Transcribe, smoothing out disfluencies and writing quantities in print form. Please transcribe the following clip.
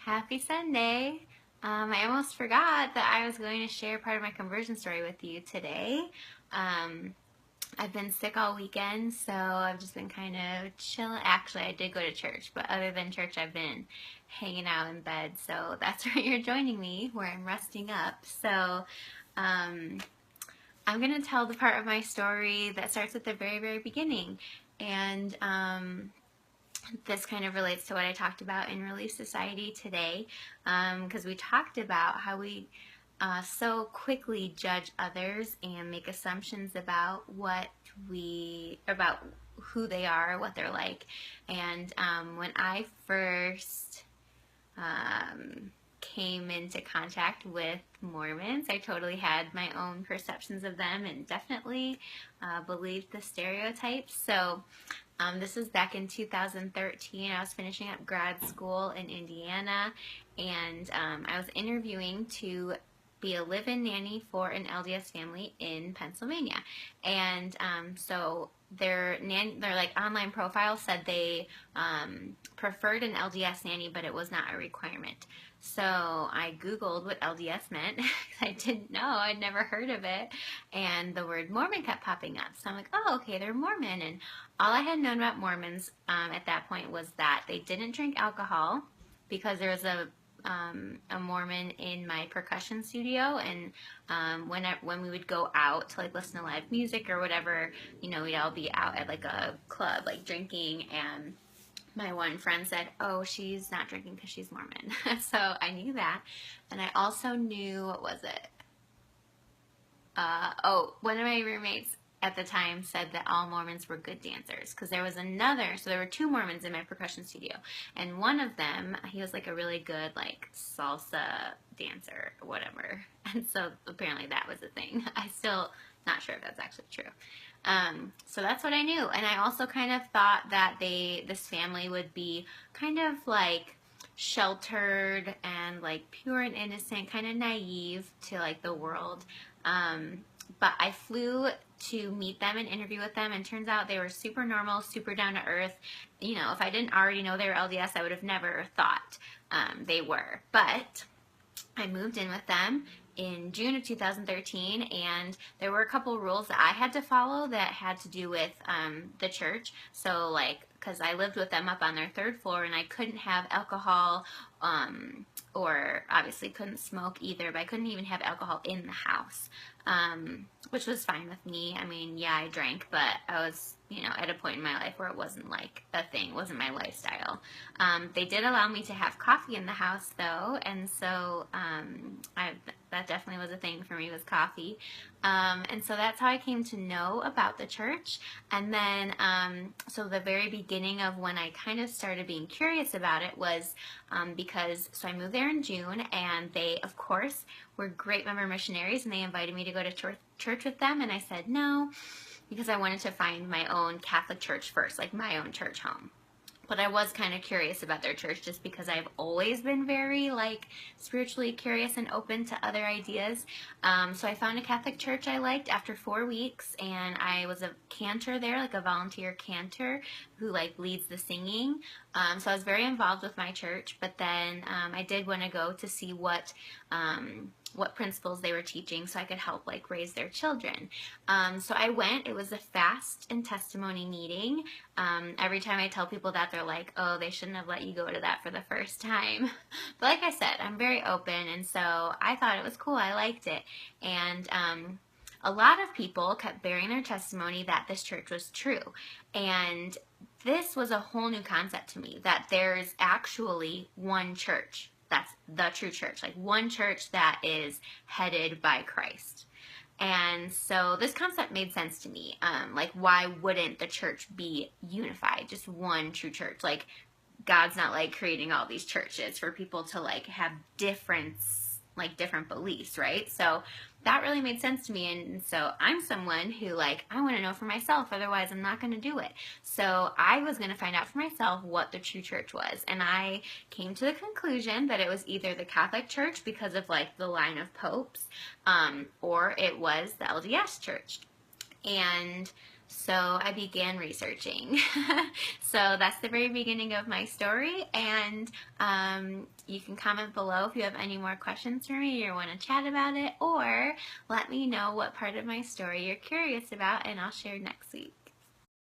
Happy Sunday. I almost forgot that I was going to share part of my conversion story with you today. Um, I've been sick all weekend, so I've just been kind of chilling. Actually, I did go to church, but other than church, I've been hanging out in bed. So that's where you're joining me, where I'm resting up. So um, I'm going to tell the part of my story that starts at the very, very beginning. And this kind of relates to what I talked about in Relief Society today, because we talked about how we so quickly judge others and make assumptions about about who they are, what they're like. And when I first came into contact with Mormons, I totally had my own perceptions of them and definitely believed the stereotypes. So this was back in 2013. I was finishing up grad school in Indiana, and I was interviewing to be a live-in nanny for an LDS family in Pennsylvania. And so their like online profile said they preferred an LDS nanny, but it was not a requirement. So I Googled what LDS meant. I didn't know. I'd never heard of it. And the word Mormon kept popping up. So I'm like, oh, okay, they're Mormon. And all I had known about Mormons at that point was that they didn't drink alcohol, because there was a Mormon in my percussion studio, and when we would go out to like listen to live music or whatever, we'd all be out at like a club, like drinking, and my one friend said, oh, she's not drinking because she's Mormon. So I knew that, and I also knew, what was it? One of my roommates at the time said that all Mormons were good dancers, because there was so there were two Mormons in my percussion studio, and one of them, he was like a really good like salsa dancer or whatever, and so apparently that was a thing. I still not sure if that's actually true. So that's what I knew, and I also kind of thought that this family would be kind of like sheltered and like pure and innocent, kind of naive to like the world. But I flew to meet them and interview with them, and turns out they were super normal, super down to earth. If I didn't already know they were LDS, I would have never thought they were. But I moved in with them in June of 2013, and there were a couple rules that I had to follow that had to do with the church. So like, because I lived with them up on their third floor, and I couldn't have alcohol, or obviously couldn't smoke either, but I couldn't even have alcohol in the house, which was fine with me. I mean, yeah, I drank, but I was, at a point in my life where it wasn't like a thing, it wasn't my lifestyle. They did allow me to have coffee in the house though, and so that definitely was a thing for me, was coffee. And so that's how I came to know about the church. And then, so the very beginning of when I kind of started being curious about it was so I moved there in June, and they, of course, were great member missionaries, and they invited me to go to church with them, and I said no, because I wanted to find my own Catholic church first, like my own church home. But I was kind of curious about their church, just because I've always been very like spiritually curious and open to other ideas. So I found a Catholic church I liked after 4 weeks, and I was a cantor there, like a volunteer cantor who like leads the singing. So I was very involved with my church, but then I did want to go to see what principles they were teaching, so I could help like raise their children. So I went. It was a fast and testimony meeting. Every time I tell people that, they're like, oh, they shouldn't have let you go to that for the first time. But like I said, I'm very open, and so I thought it was cool. I liked it. And a lot of people kept bearing their testimony that this church was true. And this was a whole new concept to me, that there's actually one church that's the true church, like one church that is headed by Christ. And so this concept made sense to me. Like, why wouldn't the church be unified? Just one true church. Like, God's not like creating all these churches for people to like have different beliefs, right? So that really made sense to me. And so I'm someone who like, I want to know for myself, otherwise I'm not going to do it. So I was going to find out for myself what the true church was. And I came to the conclusion that it was either the Catholic Church, because of like the line of popes, or it was the LDS Church. And So I began researching. So that's the very beginning of my story, and you can comment below if you have any more questions for me or want to chat about it, or let me know what part of my story you're curious about and I'll share next week.